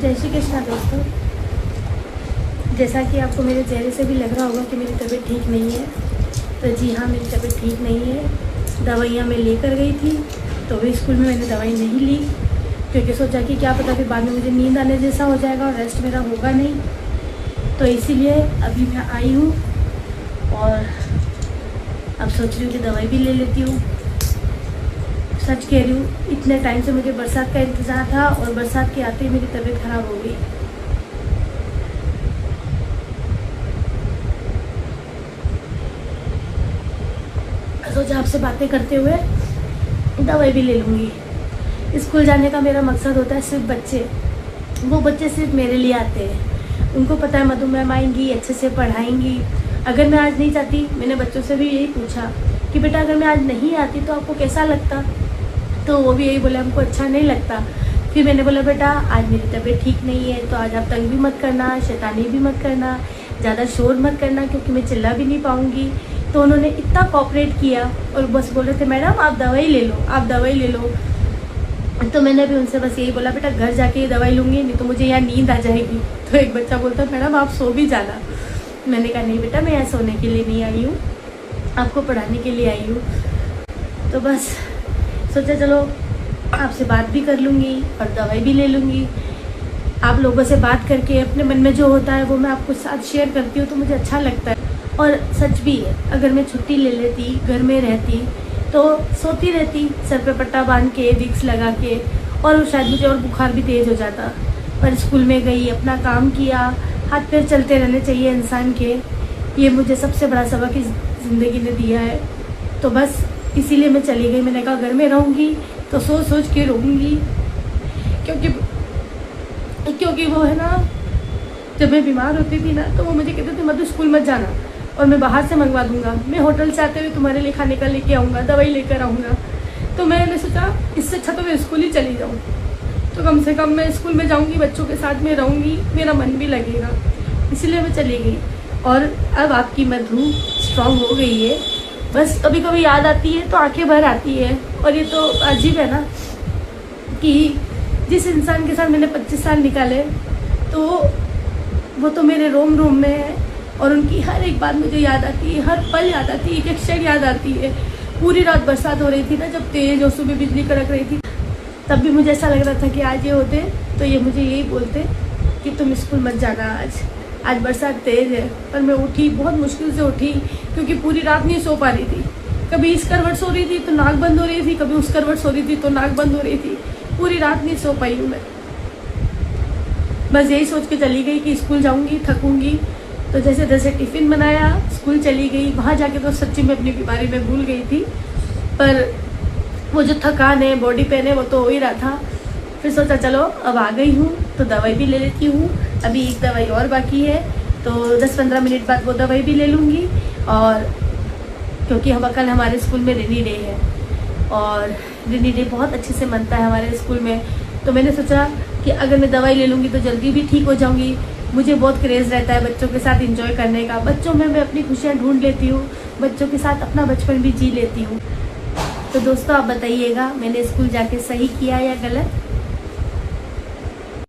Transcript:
जय श्री कृष्णा दोस्तों। जैसा कि आपको मेरे चेहरे से भी लग रहा होगा कि मेरी तबीयत ठीक नहीं है, तो जी हाँ, मेरी तबीयत ठीक नहीं है। दवाइयाँ मैं लेकर गई थी, तो भी स्कूल में मैंने दवाई नहीं ली, क्योंकि सोचा कि क्या पता फिर बाद में मुझे नींद आने जैसा हो जाएगा और रेस्ट मेरा होगा नहीं। तो इसीलिए अभी मैं आई हूँ और अब सोच रही हूँ कि दवाई भी ले लेती हूँ। सच कह रही हूँ, इतने टाइम से मुझे बरसात का इंतज़ार था और बरसात के आते ही मेरी तबीयत ख़राब हो गई। सोचा आपसे बातें करते हुए दवाई भी ले लूँगी। स्कूल जाने का मेरा मकसद होता है सिर्फ बच्चे, वो बच्चे सिर्फ मेरे लिए आते हैं। उनको पता है मधु मैम आएंगी, अच्छे से पढ़ाएंगी। अगर मैं आज नहीं जाती, मैंने बच्चों से भी यही पूछा कि बेटा अगर मैं आज नहीं आती तो आपको कैसा लगता, तो वो भी यही बोले हमको अच्छा नहीं लगता। फिर मैंने बोला बेटा आज मेरी तबीयत ठीक नहीं है, तो आज आप तंग भी मत करना, शैतानी भी मत करना, ज़्यादा शोर मत करना, क्योंकि मैं चिल्ला भी नहीं पाऊँगी। तो उन्होंने इतना कोऑपरेट किया और बस बोल रहे थे मैडम आप दवाई ले लो, आप दवाई ले लो। तो मैंने भी उनसे बस यही बोला बेटा घर जाके ही दवाई लूँगी, नहीं तो मुझे यहाँ नींद आ जाएगी। तो एक बच्चा बोलता मैडम आप सो भी जाना। मैंने कहा नहीं बेटा, मैं यहाँ सोने के लिए नहीं आई हूँ, आपको पढ़ाने के लिए आई हूँ। तो बस सोचा चलो आपसे बात भी कर लूँगी और दवाई भी ले लूँगी। आप लोगों से बात करके अपने मन में जो होता है वो मैं आपको साथ शेयर करती हूँ, तो मुझे अच्छा लगता है। और सच भी है, अगर मैं छुट्टी ले लेती, घर में रहती, तो सोती रहती सर पे पट्टा बांध के, विक्स लगा के, और शायद मुझे और बुखार भी तेज़ हो जाता। पर स्कूल में गई, अपना काम किया, हाथ पैर चलते रहने चाहिए इंसान के। ये मुझे सबसे बड़ा सबक इस ज़िंदगी ने दिया है। तो बस इसीलिए मैं चली गई। मैंने कहा घर में रहूँगी तो सोच सोच के रहूँगी, क्योंकि वो है ना, जब मैं बीमार होती थी ना तो वो मुझे कहते थे मधु स्कूल मत जाना, और मैं बाहर से मंगवा दूंगा, मैं होटल से आते हुए तुम्हारे लिए खाने का लेके आऊँगा, दवाई लेकर आऊँगा। तो मैंने सोचा इससे अच्छा तो मैं स्कूल ही चली जाऊँ, तो कम से कम मैं स्कूल में जाऊँगी, बच्चों के साथ में रहूँगी, मेरा मन भी लगेगा। इसीलिए मैं चली गई। और अब आपकी मधु स्ट्रांग हो गई है। बस कभी कभी याद आती है तो आंखें भर आती है। और ये तो अजीब है ना कि जिस इंसान के साथ मैंने 25 साल निकाले, तो वो तो मेरे रोम रोम में है, और उनकी हर एक बात मुझे याद आती है, हर पल याद आती है, एक एक क्षण याद आती है। पूरी रात बरसात हो रही थी ना जब तेज, और सुबह बिजली कड़क रही थी, तब भी मुझे ऐसा लग रहा था कि आज ये होते तो ये मुझे यही बोलते कि तुम स्कूल मत जाना, आज बरसात तेज़ है। पर मैं उठी, बहुत मुश्किल से उठी, क्योंकि पूरी रात नहीं सो पा रही थी। कभी इस करवट सो रही थी तो नाक बंद हो रही थी, कभी उस करवट सो रही थी तो नाक बंद हो रही थी। पूरी रात नहीं सो पाई हूँ मैं। बस यही सोच के चली गई कि स्कूल जाऊँगी, थकूँगी। तो जैसे जैसे टिफ़िन बनाया, स्कूल चली गई। वहाँ जाके तो सच्ची में अपनी बीमारी में भूल गई थी, पर वो जो थकान है, बॉडी पेन है, वो तो हो ही रहा था। फिर सोचा चलो अब आ गई हूँ तो दवाई भी ले लेती हूँ। अभी एक दवाई और बाकी है, तो 10-15 मिनट बाद वो दवाई भी ले लूँगी। और क्योंकि हम कल हमारे स्कूल में रेनी डे है, और रेनी डे बहुत अच्छे से मनता है हमारे स्कूल में। तो मैंने सोचा कि अगर मैं दवाई ले लूँगी तो जल्दी भी ठीक हो जाऊँगी। मुझे बहुत क्रेज़ रहता है बच्चों के साथ एंजॉय करने का। बच्चों में मैं अपनी खुशियाँ ढूंढ लेती हूँ, बच्चों के साथ अपना बचपन भी जी लेती हूँ। तो दोस्तों आप बताइएगा मैंने स्कूल जाके सही किया या गलत।